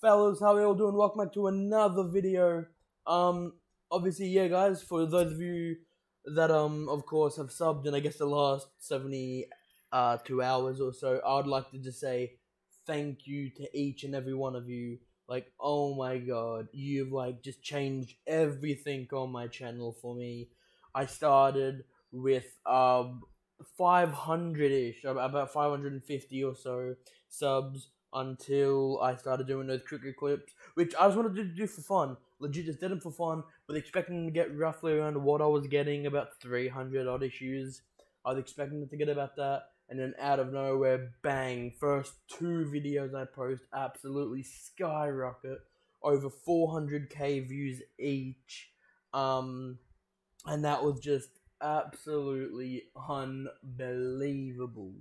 Fellas, how are you all doing? Welcome back to another video. Obviously, yeah, guys, for those of you that, of course, have subbed in, I guess, the last 2 hours or so, I would like to just say thank you to each and every one of you. Like, oh my god, you've, like, just changed everything on my channel for me. I started with, 500-ish, about 550 or so subs, until I started doing those cricket clips, which I just wanted to do for fun. Legit just did them for fun, but expecting to get roughly around what I was getting, about 300 odd issues. I was expecting to get about that, and then out of nowhere, bang, first 2 videos I post absolutely skyrocket, over 400k views each, and that was just absolutely unbelievable.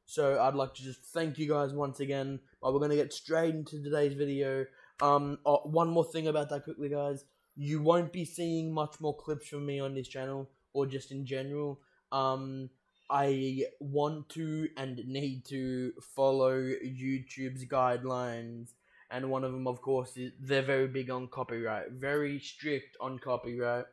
So I'd like to just thank you guys once again. But we're going to get straight into today's video. One more thing about that quickly, guys. You won't be seeing much more clips from me on this channel, or just in general. I want to and need to follow YouTube's guidelines. And one of them, of course, is they're very big on copyright. Very strict on copyright.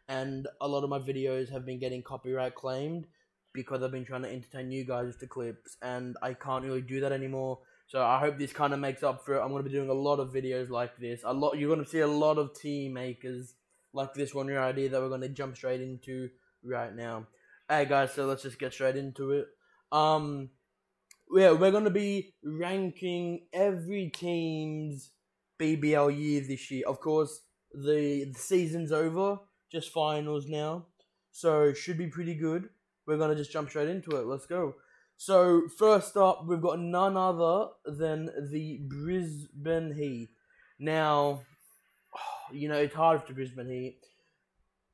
And a lot of my videos have been getting copyright claimed, because I've been trying to entertain you guys with the clips, and I can't really do that anymore. So I hope this kind of makes up for it. I'm going to be doing a lot of videos like this. You're going to see a lot of team makers like this one right here that we're going to jump straight into right now. Hey guys, so let's just get straight into it. Yeah, we're going to be ranking every team's BBL year this year. Of course, the season's over, just finals now, so it should be pretty good. We're going to just jump straight into it. Let's go. So, first up, we've got none other than the Brisbane Heat. Now, you know, it's hard for the Brisbane Heat.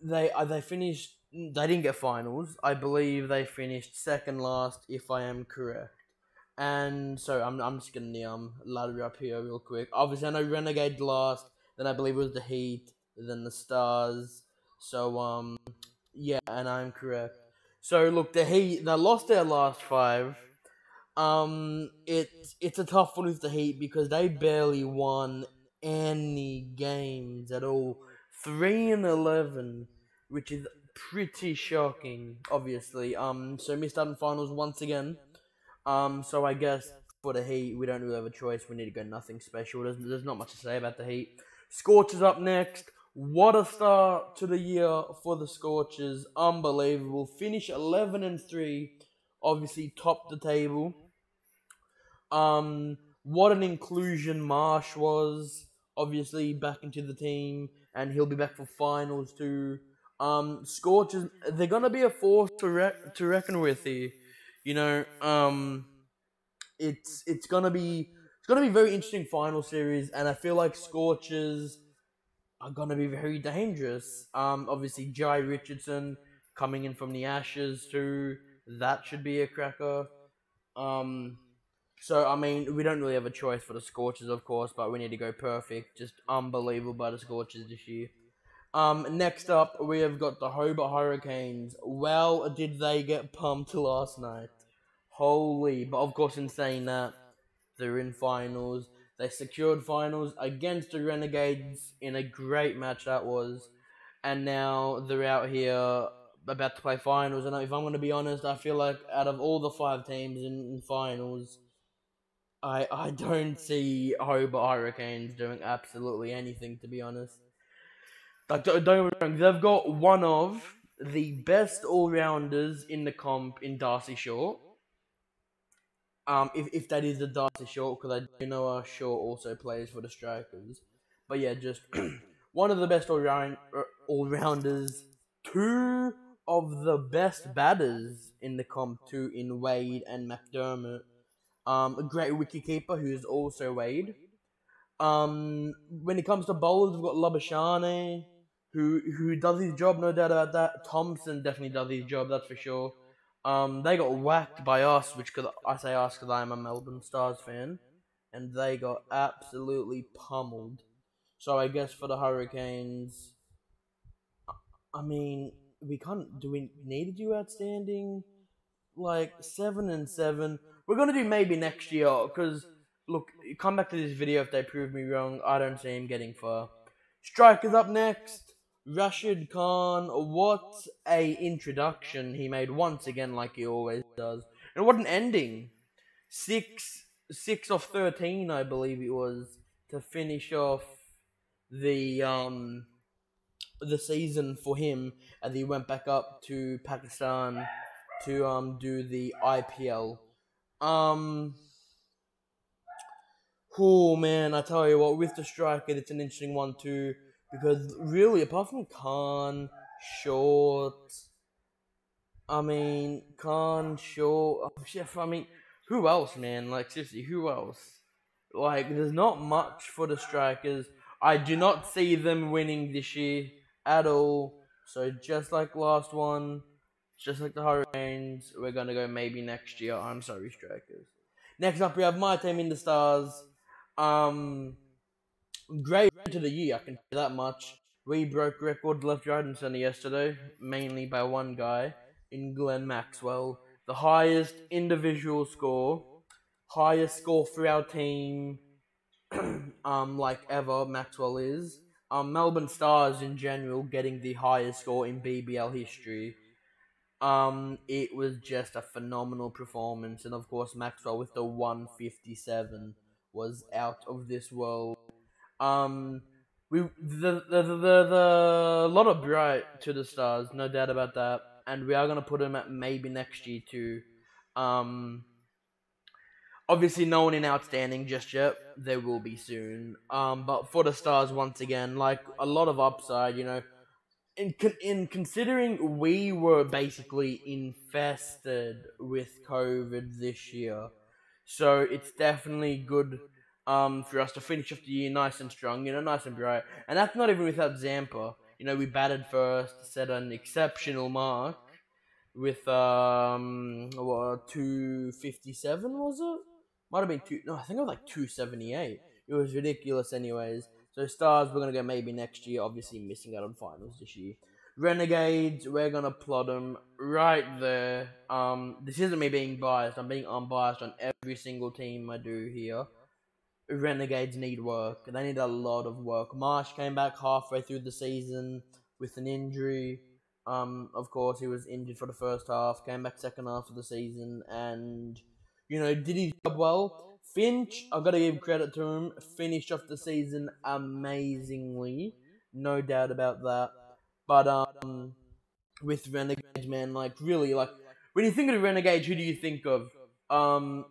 They finished, they didn't get finals. I believe they finished second last, if I am correct. And so, I'm just going to ladder up here real quick. Obviously, I know Renegades last, then I believe it was the Heat, then the Stars. So, yeah, and I'm correct. So look, the Heat, they lost their last 5. It's a tough one with the Heat because they barely won any games at all. 3-11, which is pretty shocking, obviously. So missed out in finals once again. So I guess for the Heat, we don't really have a choice. We need to go nothing special. There's not much to say about the Heat. Scorchers up next. What a start to the year for the Scorchers. Unbelievable. Finish 11-3. Obviously top the table. What an inclusion Marsh was. Obviously back into the team. And he'll be back for finals too. Scorchers, they're going to be a force to reckon with here. You know, it's going to be a very interesting final series. And I feel like Scorchers are going to be very dangerous. Obviously, Jai Richardson coming in from the Ashes too. That should be a cracker. So, I mean, we don't really have a choice for the Scorchers, of course, but we need to go perfect. Just unbelievable by the Scorchers this year. Next up, we have got the Hoba Hurricanes. Well, did they get pumped last night? Holy. But, of course, in saying that, they're in finals. They secured finals against the Renegades in a great match that was. And now they're out here about to play finals. And if I'm going to be honest, I feel like out of all the 5 teams in finals, I don't see Hoba Hurricanes doing absolutely anything, to be honest. Like, don't get me wrong, they've got one of the best all-rounders in the comp in Darcy Short. If that is the Darcy Short, because I do know Short also plays for the Strikers. But yeah, just one of the best all-rounders. 2 of the best batters in the comp too, in Wade and McDermott. A great wicketkeeper who is also Wade. When it comes to bowlers, we've got Labashane, who does his job, no doubt about that. Thompson definitely does his job, that's for sure. They got whacked by us, I say us because I am a Melbourne Stars fan, and they got absolutely pummeled. So I guess for the Hurricanes, I mean, do we need to do outstanding? Like 7-7. We're gonna do maybe next year, because look, come back to this video if they prove me wrong. I don't see him getting far. Strikers up next. Rashid Khan. What a introduction he made once again, like he always does. And what an ending. 6 of 13, I believe it was, to finish off the season for him, and he went back up to Pakistan to do the IPL. Oh man, I tell you what, with the striker, it's an interesting one too, because really, apart from Khan, Short, who else, man? Like, seriously, who else? Like, there's not much for the strikers. I do not see them winning this year at all. So, just like last one, just like the Hurricanes, we're going to go maybe next year. I'm sorry, strikers. Next up, we have my team in the Stars. Great to the year, I can say that much. We broke record left, right, and centre yesterday, mainly by one guy in Glenn Maxwell. The highest individual score, highest score for our team, like ever, Maxwell is. Melbourne Stars in general getting the highest score in BBL history. It was just a phenomenal performance, and of course Maxwell with the 157 was out of this world. The lot of bright to the Stars, no doubt about that. And we are going to put him at maybe next year too. Obviously, no one in outstanding just yet. There will be soon. But for the Stars, once again, like a lot of upside, you know. In considering we were basically infested with COVID this year, so it's definitely good for us to finish off the year nice and strong, you know, nice and bright. And that's not even without Zampa. You know, we batted first, set an exceptional mark with 257 was it? Might have been I think it was like 278. It was ridiculous, anyways. So Stars, we're gonna go maybe next year. Obviously, missing out on finals this year. Renegades, we're gonna plot them right there. This isn't me being biased. I'm being unbiased on every single team I do here. Renegades need work. They need a lot of work. Marsh came back halfway through the season with an injury. Of course, he was injured for the first half. Came back second half of the season, and you know, did his job well. Finch, I've got to give credit to him. Finished off the season amazingly, no doubt about that. But with Renegades, man, like really, like when you think of the Renegades, who do you think of?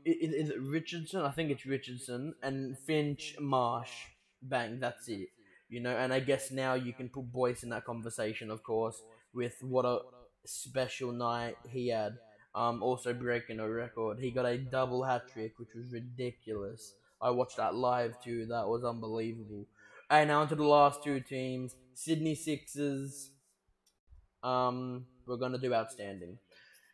Is it Richardson? I think it's Richardson and Finch, Marsh. Bang, that's it. You know, and I guess now you can put Boyce in that conversation, of course, with what a special night he had. Also breaking a record. He got a double hat-trick, which was ridiculous. I watched that live too. That was unbelievable. And now onto the last two teams. Sydney Sixers. We're going to do outstanding.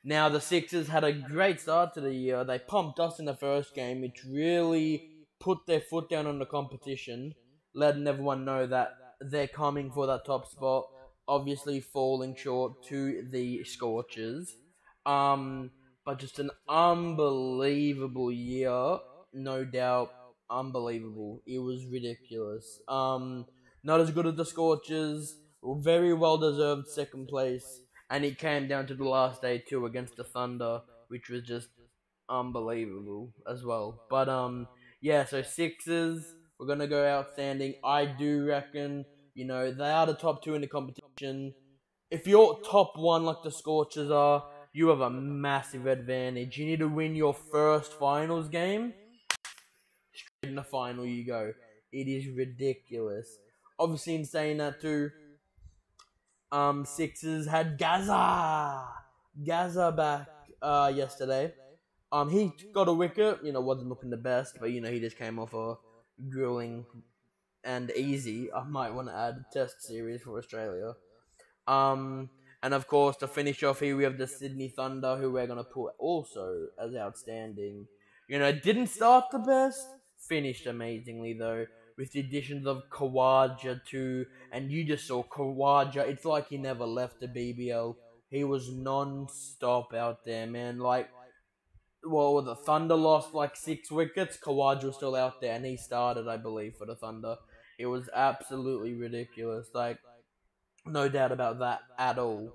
Now, the Sixers had a great start to the year. They pumped us in the first game, which really put their foot down on the competition, letting everyone know that they're coming for that top spot. Obviously, falling short to the Scorchers. But just an unbelievable year, no doubt. Unbelievable. It was ridiculous. Not as good as the Scorchers. Very well deserved second place. And it came down to the last day too against the Thunder, which was just unbelievable as well. But yeah, so Sixers, we're gonna go outstanding. I do reckon, you know, they are the top two in the competition. If you're top one like the Scorchers are, you have a massive advantage. You need to win your first finals game. Straight in the final you go. It is ridiculous. Obviously, in saying that too, Sixers had Gaza back yesterday. He got a wicket. You know, wasn't looking the best, but you know he just came off a grueling and easy, I might want to add, test series for Australia. And of course, to finish off here, we have the Sydney Thunder, who we're gonna put also as outstanding. You know, didn't start the best, finished amazingly though. With the additions of Khawaja too, and you just saw Khawaja, it's like he never left the BBL. He was non-stop out there, man. Like, well, the Thunder lost like 6 wickets. Kawaj was still out there, and he started, I believe, for the Thunder. It was absolutely ridiculous. Like, no doubt about that at all.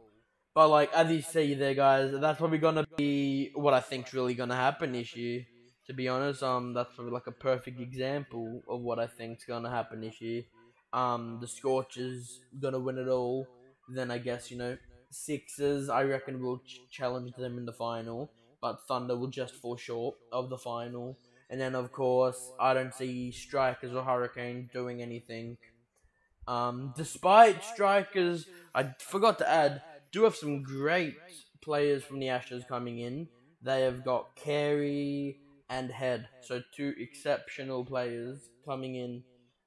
But like, as you see there, guys, that's probably gonna be what I think's really gonna happen this year. To be honest, that's probably like a perfect example of what I think's gonna happen this year. The Scorchers gonna win it all. Then I guess Sixers. I reckon will challenge them in the final, but Thunder will just fall short of the final. And then of course, I don't see Strikers or Hurricanes doing anything. Despite Strikers, I forgot to add, do have some great players from the Ashes coming in. They have got Carey and Head, so 2 exceptional players coming in.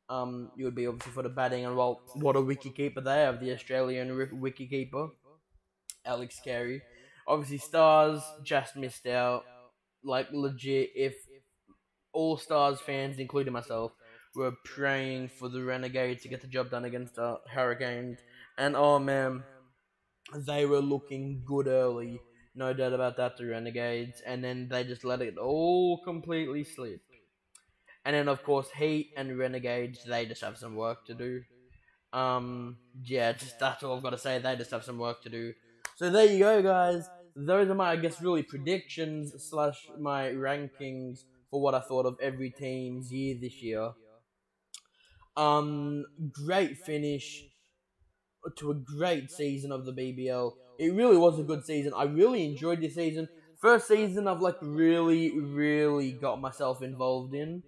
You would be obviously for the batting, and well, what a wicketkeeper they have, the Australian wicketkeeper, Alex Carey. Obviously, Stars just missed out. Like, legit, if all Stars fans, including myself, were praying for the Renegades to get the job done against the Hurricanes. And oh man, they were looking good early. No doubt about that, the Renegades. And then they just let it all completely slip. And then of course, Heat and Renegades, they just have some work to do. Yeah, just that's all I've got to say. They just have some work to do. So there you go, guys. Those are my, I guess, really predictions / my rankings for what I thought of every team's year this year. Great finish to a great season of the BBL. It really was a good season. I really enjoyed this season. First season I've like really got myself involved in,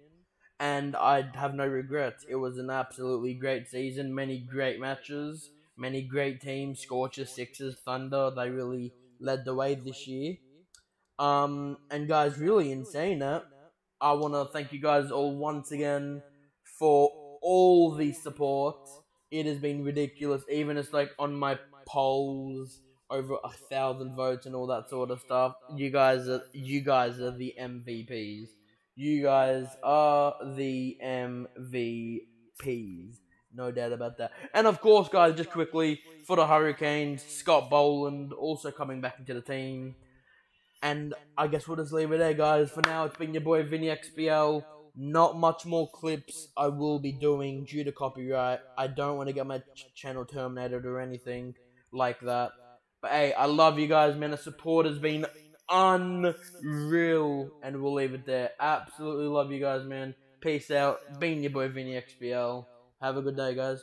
and I have no regrets. It was an absolutely great season. Many great matches, many great teams. Scorchers, Sixers, Thunder. They really led the way this year. And guys, really insane that. I want to thank you guys all once again for all the support. It has been ridiculous. Even it's like on my polls, over 1,000 votes and all that sort of stuff. You guys are the MVPs. You guys are the MVPs. No doubt about that. And of course, guys, just quickly, for the Hurricanes, Scott Boland also coming back into the team. And I guess we'll just leave it there, guys. For now, it's been your boy Vinny XBL. Not much more clips I will be doing due to copyright. I don't want to get my channel terminated or anything like that. But hey, I love you guys, man. The support has been unreal. And we'll leave it there. Absolutely love you guys, man. Peace out. Been your boy Vinny XBL. Have a good day, guys.